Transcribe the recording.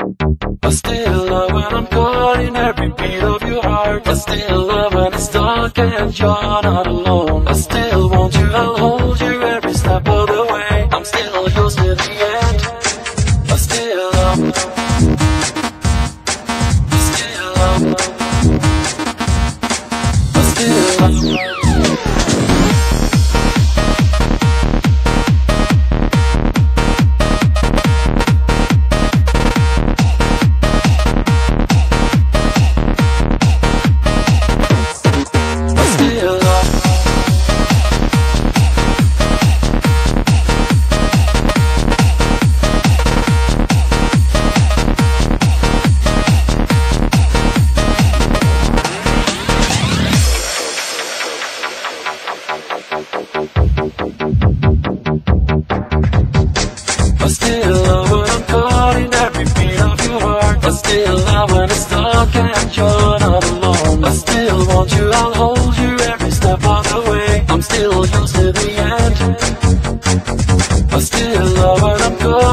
I still love when I'm caught in every beat of your heart. I still love when it's dark and you're not alone. I still want you, I'll hold you every step of the way. I'm still yours to the end. I still love, I still love, I still love. I still love when I'm caught in every beat of your heart. I still love when it's dark and you're not alone. I still want you, I'll hold you every step of the way. I'm still yours to the end. I still love when I'm caught